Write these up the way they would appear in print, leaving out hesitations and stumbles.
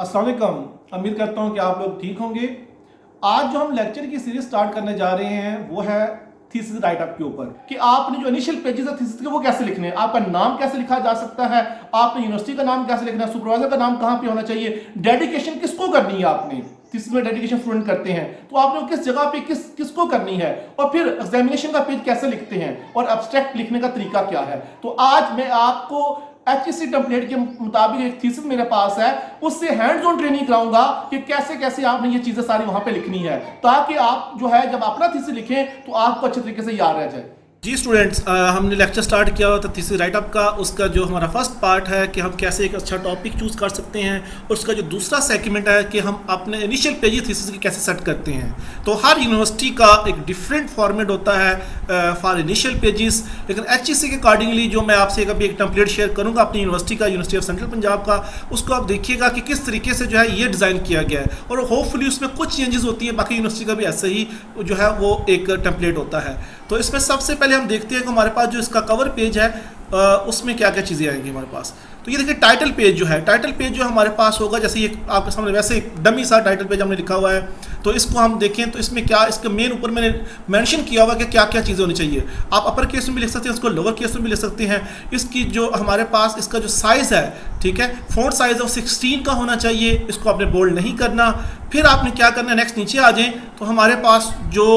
अस्सलाम वालेकुम। उम्मीद करता हूँ कि आप लोग ठीक होंगे। आज जो हम लेक्चर की सीरीज स्टार्ट करने जा रहे हैं वो है थीसिस राइट अप के ऊपर कि आपने जो इनिशियल पेजेस है थीसिस के वो कैसे लिखने हैं, आपका नाम कैसे लिखा जा सकता है, आपने यूनिवर्सिटी का नाम कैसे लिखना है, सुपरवाइजर का नाम कहाँ पे होना चाहिए, डेडिकेशन किसको करनी है। आपने थीसिस में डेडिकेशन स्टूडेंट करते हैं तो आपने किस जगह पे किसको करनी है, और फिर एग्जामिनेशन का पेज कैसे लिखते हैं और एब्स्ट्रैक्ट लिखने का तरीका क्या है। तो आज मैं आपको HEC टेम्पलेट के मुताबिक एक थीसिस मेरे पास है, उससे हैंड्स ऑन ट्रेनिंग कराऊंगा कि कैसे कैसे आपने ये चीजें सारी वहां पे लिखनी है, ताकि आप जो है जब अपना थीसिस लिखें तो आपको अच्छे तरीके से याद रह जाए। जी स्टूडेंट्स, हमने लेक्चर स्टार्ट किया हुआ था थीसिस राइट अप का। उसका जो हमारा फर्स्ट पार्ट है कि हम कैसे एक अच्छा टॉपिक चूज़ कर सकते हैं, और उसका जो दूसरा सेगमेंट है कि हम अपने इनिशियल पेजेस थीसिस की कैसे सेट करते हैं। तो हर यूनिवर्सिटी का एक डिफरेंट फॉर्मेट होता है फॉर इनिशियल पेजेस, लेकिन HEC के अकॉर्डिंगली जो मैं आपसे कभी एक टेम्पलेट शेयर करूँगा अपनी यूनिवर्सिटी का, यूनिवर्सिटी ऑफ सेंट्रल पंजाब का, उसको आप देखिएगा कि किस तरीके से जो है ये डिज़ाइन किया गया है, और होपफुली उसमें कुछ चेंजेस होती है। बाकी यूनिवर्सिटी का भी ऐसे ही जो है वो एक टेम्पलेट होता है। तो इसमें सबसे पहले हम देखते हैं कि हमारे पास जो इसका कवर पेज है उसमें क्या क्या चीज़ें आएंगी हमारे पास। तो ये देखिए टाइटल पेज जो है, टाइटल पेज जो हमारे पास होगा, जैसे ये आपके सामने वैसे एक डमी सा टाइटल पेज हमने लिखा हुआ है। तो इसको हम देखें तो इसमें क्या, इसके मेन ऊपर मैंने मेंशन किया हुआ कि क्या क्या चीज़ें होनी चाहिए। आप अपर केस में भी लिख सकते हैं, इसको लोअर केस में भी लिख सकते हैं। इसकी जो हमारे पास इसका जो साइज़ है, ठीक है, फ़ॉन्ट साइज़ ऑफ 16 का होना चाहिए। इसको आपने बोल्ड नहीं करना। फिर आपने क्या करना है, नेक्स्ट नीचे आ जाएँ तो हमारे पास जो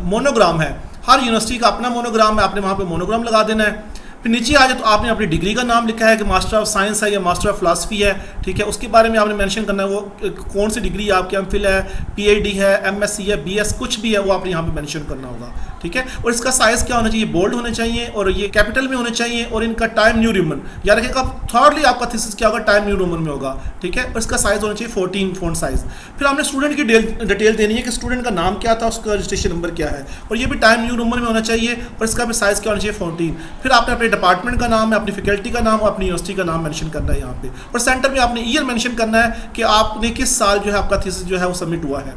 मोनोग्राम है, हर यूनिवर्सिटी का अपना मोनोग्राम है, आपने वहाँ पे मोनोग्राम लगा देना है। फिर नीचे आ जाए तो आपने अपनी डिग्री का नाम लिखा है कि मास्टर ऑफ साइंस है या मास्टर ऑफ फिलासफी है, ठीक है। उसके बारे में आपने मेंशन करना है, वो कौन सी डिग्री है आपकी, एमफिल है, PhD है, MSc है, BS कुछ भी है, वो आपने यहाँ पे मेंशन करना होगा, ठीक है। और इसका साइज़ क्या होना चाहिए, बोल्ड होने चाहिए, और ये कैपिटल में होने चाहिए, और इनका टाइम न्यू रोमन, याद रखिएगा थर्डली आपका थीसिस क्या होगा, टाइम न्यू रोमन में होगा, ठीक है। और इसका साइज़ होना चाहिए 14 फ़ॉन्ट साइज़। फिर हमने स्टूडेंट की डिटेल देनी है कि स्टूडेंट का नाम क्या था, उसका रजिस्ट्रेशन नंबर क्या है, और ये भी टाइम न्यू रोमन में होना चाहिए, और इसका भी साइज़ क्या होना चाहिए 14। फिर आपने अपने डिपार्टमेंट का नाम, अपनी फैकल्टी का नाम और अपनी यूनिवर्सिटी का नाम मेंशन करना है यहाँ पे, और सेंटर में आपने ईयर मेंशन करना है कि आपने किस साल जो है आपका थीसिस जो है वो सबमिट हुआ है।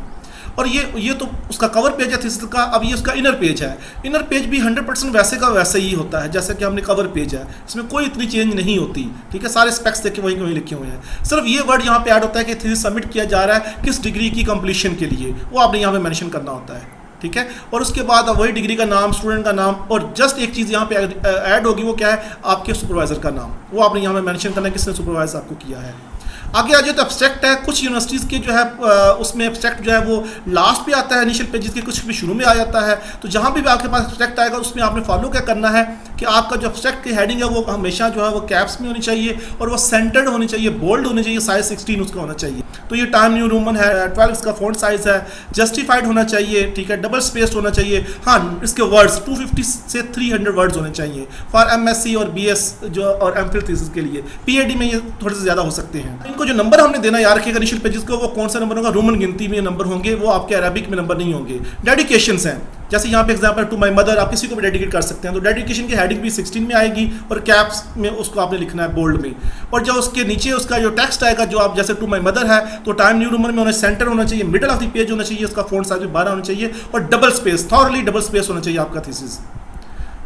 और ये तो उसका कवर पेज है थीसिस का। अब ये उसका इनर पेज है। इनर पेज भी 100% वैसे का वैसे ही होता है जैसे कि हमने कवर पेज है, इसमें कोई इतनी चेंज नहीं होती, ठीक है। सारे स्पेक्स देखे वहीं वहीं लिखे हुए हैं। सिर्फ ये वर्ड यहाँ पे ऐड होता है कि थीसिस सबमिट किया जा रहा है किस डिग्री की कंप्लीशन के लिए, वो आपने यहाँ पे मेंशन करना होता है, ठीक है। और उसके बाद अब वही डिग्री का नाम, स्टूडेंट का नाम, और जस्ट एक चीज़ यहाँ पे ऐड होगी, वो क्या है, आपके सुपरवाइज़र का नाम, वो आपने यहाँ पे मेंशन करना है किसने सुपरवाइज आपको किया है। आगे आ जाए तो एब्स्ट्रैक्ट है। कुछ यूनिवर्सिटीज़ के जो है उसमें एब्स्ट्रैक्ट जो है वो लास्ट पे आता है इनिशियल पेजेस के, कुछ भी शुरू में आ जाता है। तो जहाँ भी आपके पास एब्स्ट्रैक्ट आएगा उसमें आपने फॉलो क्या करना है कि आपका जो एब्स्ट्रैक्ट की हेडिंग है वो हमेशा जो है वो कैप्स में होनी चाहिए, और वो सेंटर्ड होनी चाहिए, बोल्ड होनी चाहिए, साइज 16 उसका होना चाहिए। तो ये टाइम न्यू रोमन है, 12 इसका फ़ॉन्ट साइज़ है, जस्टिफाइड होना चाहिए, ठीक है, डबल स्पेस्ड होना चाहिए। हाँ, इसके वर्ड्स 250 से 300 वर्ड्स होने चाहिए फॉर MSc और BS जो और एमफिल थीसिस के लिए। PhD में ये थोड़े से ज़्यादा हो सकते हैं। इनको जो नंबर हमने देना याद रखिएगा इनिशियल पेजेस को, वो कौन सा नंबर होगा, रोमन गिनती में नंबर होंगे, वो आपके अरबिक में नंबर नहीं होंगे। डेडिकेशंस हैं, जैसे यहाँ पे एग्जांपल टू माय मदर, आप किसी को भी डेडिकेट कर सकते हैं, तो डेडिकेशन की हेडिंग भी 16 में आएगी, और कैप्स में उसको आपने लिखना है बोल्ड में। और जो उसके नीचे उसका जो टेक्स्ट आएगा, जो आप जैसे टू माय मदर है तो टाइम न्यू रोमन में होना, सेंटर होना चाहिए, मिडल ऑफ द पेज होना चाहिए, उसका फ़ॉन्ट साइज भी 12 होना चाहिए, और double space, thoroughly double space होना चाहिए आपका थीसिस।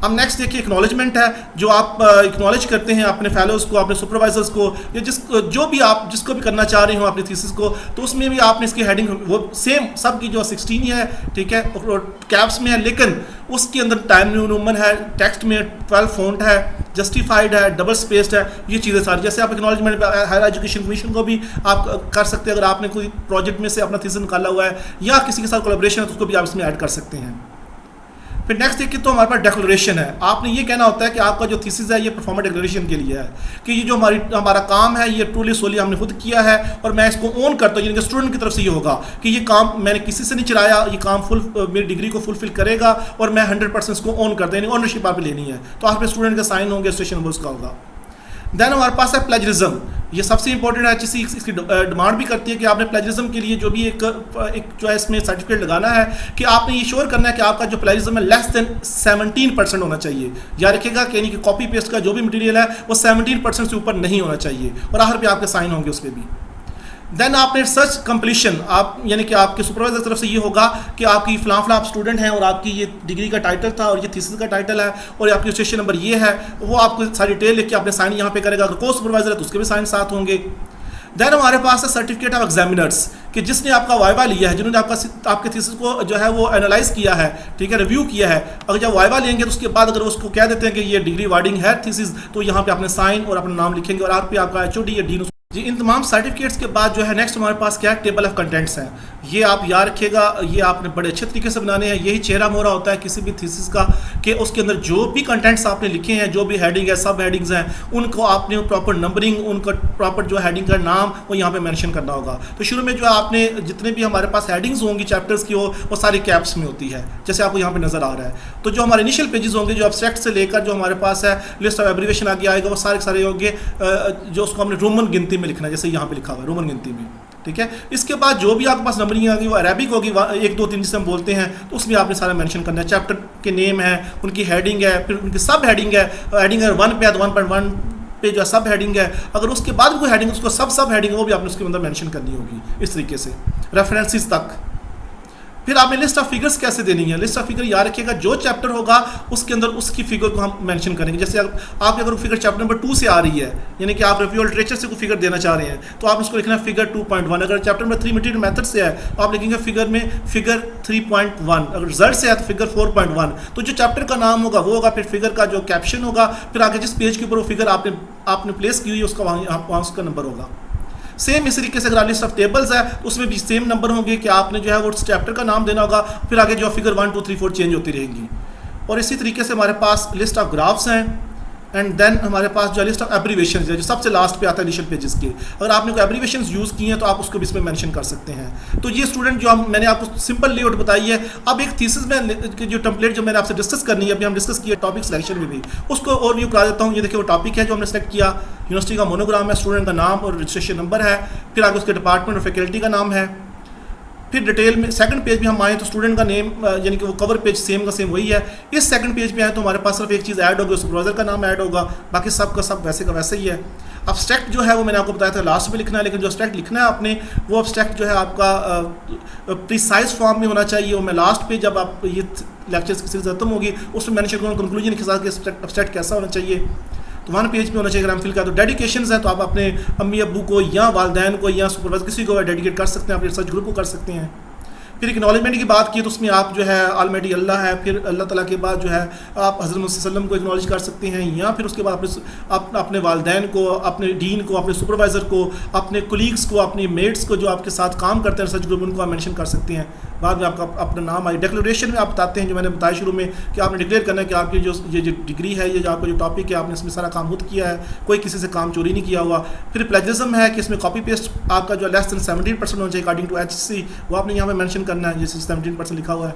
अब नेक्स्ट देखिए एक्नॉलेजमेंट है, जो आप एक्नॉलेज करते हैं अपने फेलोज को, अपने सुपरवाइजर्स को, या जो भी आप जिसको भी करना चाह रहे हो अपनी थीसिस को, तो उसमें भी आपने इसकी हेडिंग वो सेम सब की जो 16 ही है, ठीक है, और कैप्स में है, लेकिन उसके अंदर टाइम न्यू रोमन है, टेक्स्ट में 12 फ़ॉन्ट है, जस्टिफाइड है, डबल स्पेस्ड है, ये चीज़ें सारी। जैसे आप एक्नॉलेजमेंट हायर एजुकेशन कमीशन को भी आप कर सकते हैं, अगर आपने कोई प्रोजेक्ट में से अपना थीसिस निकाला हुआ है या किसी के साथ कोलैबोरेशन है तो उसको भी आप इसमें ऐड कर सकते हैं। फिर नेक्स्ट देखिए तो हमारे पास डिक्लेरेशन है। आपने ये कहना होता है कि आपका जो थीसिस है ये परफॉर्मेंस डिक्लेरेशन के लिए है कि ये जो हमारा काम है ये ट्रूली सोली हमने खुद किया है, और मैं इसको ओन करता हूँ, यानी कि स्टूडेंट की तरफ से ये होगा कि ये काम मैंने किसी से नहीं चलाया, ये काम मेरी डिग्री को फुलफिल करेगा, और मैं 100% इसको ओन करता हूँ, यानी ओनरशिप आप लेनी है। तो आप स्टूडेंट के साइन होंगे, रजिस्ट्रेशन नंबर उसका होगा। देन हमारे पास है प्लेजरिज्म। ये सबसे इंपॉर्टेंट है, इसकी डिमांड भी करती है कि आपने प्लेजरिज्म के लिए जो भी एक जो है इसमें सर्टिफिकेट लगाना है कि आपने ये श्योर करना है कि आपका जो प्लेजरिज्म है लेस देन 17% होना चाहिए। याद रखिएगा कि यानी कि कॉपी पेस्ट का जो भी मटेरियल है वो 17% से ऊपर नहीं होना चाहिए, और आखिर पे आपके साइन होंगे उस पर भी। देन आपने सर्च कंप्लीशन, आप यानी कि आपके सुपरवाइजर की तरफ से ये होगा कि आपकी फलां फलां आप स्टूडेंट हैं और आपकी ये डिग्री का टाइटल था और ये थीसिस का टाइटल है और आपकी रजिस्ट्रेशन नंबर ये है, वो आपको सारी डिटेल लिख के आपने साइन यहाँ पे करेगा। अगर को सुपरवाइजर है तो उसके भी साइन साथ होंगे। देन हमारे पास है सर्टिफिकेट ऑफ एग्जामिनर्स, कि जिसने आपका वाइवा लिया है, जिन्होंने आपके थीसिस को जो है वो एनालाइज किया है, ठीक है, रिव्यू किया है। अगर जब वाइवा लेंगे तो उसके बाद अगर उसको कह देते हैं कि ये डिग्री वार्डिंग है थीसिस, तो यहाँ पे अपने साइन और अपना नाम लिखेंगे और आप पे आपका एचओडी या डीन जी। इन तमाम सर्टिफिकेट्स के बाद जो है नेक्स्ट हमारे पास क्या है, टेबल ऑफ कंटेंट्स है। ये आप याद रखिएगा, ये आपने बड़े अच्छे तरीके से बनाने हैं। यही चेहरा मोहरा होता है किसी भी थीसिस का, कि उसके अंदर जो भी कंटेंट्स आपने लिखे हैं, जो भी हेडिंग है, सब हेडिंग्स हैं, उनको आपने प्रॉपर नंबरिंग, उनका प्रॉपर जो हेडिंग का नाम वो यहाँ पे मेंशन करना होगा। तो शुरू में जो है आपने जितने भी हमारे पास हेडिंग्स होंगी चैप्टर्स की, वो सारी कैप्स में होती है, जैसे आपको यहाँ पे नजर आ रहा है। तो जो हमारे इनिशियल पेजेस होंगे, जो एब्स्ट्रैक्ट से लेकर जो हमारे पास है लिस्ट ऑफ एब्रीविएशन आगे आएगा, वो सारे सारे होंगे जो उसको हमने रोमन गिनती में लिखना है, जैसे यहाँ पे लिखा हुआ है रोमन गिनती में, ठीक है। इसके बाद जो भी आपके पास नंबरिंग आएगी वो अरेबिक होगी, 1 2 3 जिसे हम बोलते हैं, तो उसमें आपने सारा मेंशन करना है। चैप्टर के नेम है, उनकी हेडिंग है, फिर उनकी सब हेडिंग है। हेडिंग है 1 पे है तो 1.1 पे जो है सब हेडिंग है। अगर उसके बाद कोई हेडिंग उसको सब हेडिंग है वो भी आपने उसके अंदर मेंशन करनी होगी, इस तरीके से रेफरेंसेस तक। फिर आपने लिस्ट ऑफ फिगर्स कैसे देनी है। लिस्ट ऑफ फिगर याद रखिएगा, जो चैप्टर होगा उसके अंदर उसकी फिगर को हम मेंशन करेंगे। जैसे आपकी अगर फिगर चैप्टर नंबर 2 से आ रही है, यानी कि आप रिव्यू लिटरेचर से कोई फिगर देना चाह रहे हैं, तो आप उसको लिखना है फिगर 2.1। अगर चैप्टर नंबर 3 मटेरियल मेथड से है तो आप लिखेंगे फिगर में फिगर 3.1। अगर रिजल्ट से है तो फिगर 4.1। तो जो चैप्टर का नाम होगा वो होगा, फिर फिगर का जो कैप्शन होगा, फिर आगे जिस पेज के ऊपर वो फिगर आपने प्लेस की हुई है उसका वहाँ उसका नंबर होगा। सेम इस तरीके से अगर लिस्ट ऑफ टेबल्स है तो उसमें भी सेम नंबर होंगे कि आपने जो है वो चैप्टर का नाम देना होगा, फिर आगे जो फिगर 1 2 3 4 चेंज होती रहेंगी। और इसी तरीके से हमारे पास लिस्ट ऑफ ग्राफ्स हैं, एंड देन हमारे पास जो लिस्ट ऑफ एब्रीविएशन है, जो सबसे लास्ट पे आता है इनिशियल पेजेस के। अगर आपने कोई एब्रीविएशन यूज़ किए हैं तो आप उसको भी इसमें मेंशन कर सकते हैं। तो ये स्टूडेंट जो मैंने आपको सिंपल लेआउट बताई है। अब एक थीसिस में जो टेम्पलेट जो मैंने आपसे डिस्कस करनी है, अभी हम डिस्कस किया टॉपिक सिलेक्शन में भी, उसको ओवरव्यू करा देता हूँ। ये देखिए वो टॉपिक है जो हमने सेलेक्ट किया, यूनिवर्सिटी का मोनोग्राम है, स्टूडेंट का नाम और रजिस्ट्रेशन नंबर है, फिर आगे उसके डिपार्टमेंट और फैकल्टी का नाम है। फिर डिटेल में सेकंड पेज में हम आए तो स्टूडेंट का नेम, यानी कि वो कवर पेज सेम का सेम वही है। इस सेकंड पेज पे आए तो हमारे पास सिर्फ एक चीज़ ऐड होगी, सुपरवाइजर का नाम ऐड होगा, बाकी सब का सब वैसे का वैसे ही है। अब्स्ट्रैक्ट जो है वो मैंने आपको बताया था लास्ट में लिखना है, लेकिन जो अब्स्ट्रैक्ट लिखना है आपने, वो अब्स्ट्रैक्ट जो है आपका प्रिसाइज फॉर्म में होना चाहिए। वो मैं लास्ट पे जब आप ये लेक्चर्स की सीरीज खत्म होगी उसमें मैंने कंक्लूजन के साथ अब्स्ट्रैक्ट कैसा होना चाहिए, तो 1 पेज पे होना चाहिए। अगर हम फिल कर तो डेडिकेशंस है तो आप अपने अम्मी अब्बू को या वालिदैन को या सुपरवाइजर किसी को डेडिकेट कर सकते हैं, अपने रिसर्च ग्रुप को कर सकते हैं। फिर एक्नॉलेजमेंट की बात की तो उसमें आप जो है ऑलरेडी अल्लाह है, फिर अल्लाह ताला के बाद जो है आप हज़रत मुहम्मद सल्लल्लाहु अलैहि वसल्लम को एक्नॉलेज कर सकते हैं, या फिर उसके बाद अपने वालिदैन को, अपने डीन को, अपने सुपरवाइज़र को, अपने कोलीग्स को, अपने मेट्स को जो आपके साथ काम करते हैं रिसर्च ग्रुप, उनको आप मेंशन कर सकते हैं। बाद में आपका अपना नाम आई डिक्लेरेशन में आप बताते हैं, जो मैंने बताया शुरू में कि आपने डिक्लेयर करना है कि आपकी ये जो डिग्री है, ये जो आपका जो टॉपिक है, आपने इसमें सारा काम खुद किया है, कोई किसी से काम चोरी नहीं किया हुआ। फिर प्लेजरिज्म है कि इसमें कॉपी पेस्ट आपका जो लेस देन 17% होना चाहिए अकॉर्डिंग टू HSC, वो आपने यहाँ पे मेंशन करना है, जैसे 17% लिखा हुआ है।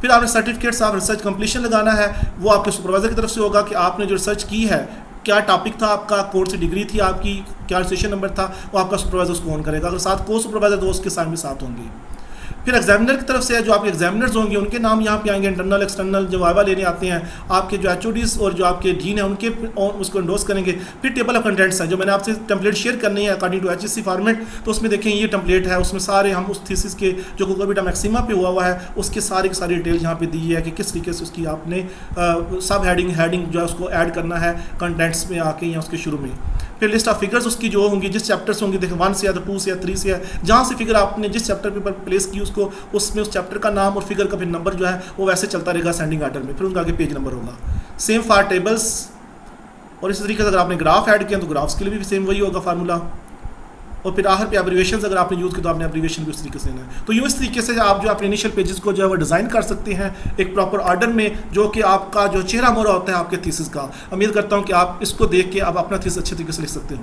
फिर आपने सर्टिफिकेट्स ऑफ रिसर्च कंप्लीशन लगाना है, वो आपके सुपरवाइजर की तरफ से होगा कि आपने जो रिसर्च की है, क्या टॉपिक था आपका, कौन सी डिग्री थी आपकी, क्या रजिस्ट्रेशन नंबर था, वो आपका सुपरवाइजर उसको ऑन करेगा। अगर साथ को सुपरवाइजर तो उसके साथ भी साथ होंगे। फिर एग्जामिनर की तरफ से जो आपके एग्जामिनर्स होंगे उनके नाम यहाँ पे आएंगे, इंटरनल एक्सटर्नल जो वाइवा लेने आते हैं, आपके जो HODs और जो आपके डीन है उनके उसको एंडोर्स करेंगे। फिर टेबल ऑफ कंटेंट्स है, जो मैंने आपसे टेम्पलेट शेयर करनी है अकॉर्डिंग टू HSC फॉर्मेट, तो उसमें देखें ये टेम्पलेट है, उसमें सारे हम उस थीसिस के जो कोकोबीटा मैक्सिमा पे हुआ है उसके सारी की सारी डिटेल यहाँ पे दी है कि किस तरीके से उसकी आपने सब हेडिंग जो है उसको ऐड करना है कंटेंट्स में आके या उसके शुरू में। फिर लिस्ट ऑफ फिगर्स उसकी जो होंगी, जिस चैप्टर्स होंगे, देखिए 1 से या तो 2 से या 3 से है, जहाँ से फिगर आपने जिस चैप्टर पे प्लेस की उसको उसमें उस चैप्टर का नाम और फिगर का फिर नंबर जो है वो वैसे चलता रहेगा असेंडिंग ऑर्डर में, फिर उनका आगे पेज नंबर होगा। सेम फॉर टेबल्स, और इसी तरीके से अगर आपने ग्राफ ऐड किया तो ग्राफ्स के लिए भी सेम वही होगा फार्मूला। और फिर आखिर पे एब्रीविएशंस अगर आपने यूज़ किया तो आपने एब्रीविएशन भी उस तरीके से लेना है। तो यूँ इस तरीके से आप जो अपने इनिशियल पेजेस को जो है वो डिज़ाइन कर सकते हैं एक प्रॉपर ऑर्डर में, जो कि आपका जो चेहरा मोहरा होता है आपके थीसिस का। उम्मीद करता हूँ कि आप इसको देख के आप अपना थीसिस अच्छे तरीके से लिख सकते हो।